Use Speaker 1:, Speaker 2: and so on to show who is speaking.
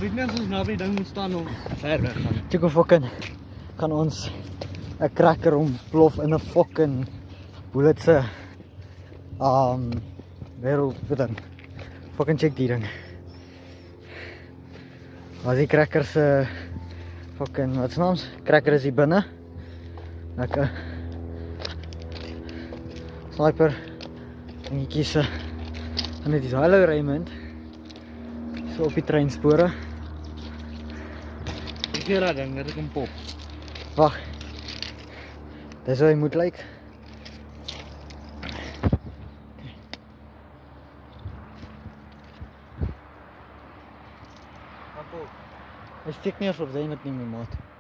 Speaker 1: weet nie as ons na die ding moet staan of ver weg gaan.
Speaker 2: Check hoe fucking kan ons 'n cracker ontplof in 'n fucking Pulitzer wêreld ding. Fucking check die ding. As die cracker se fucking wat's naams? Cracker is hier binne. Lekker sniper dingetjies en dit is hallo Raymond. So op die treinspore.
Speaker 1: Ek sê dat ding, dat ek hom pop.
Speaker 2: Wag. Dis hoe hy moet lyk. Hy steek nie as op sy net nie, my maat.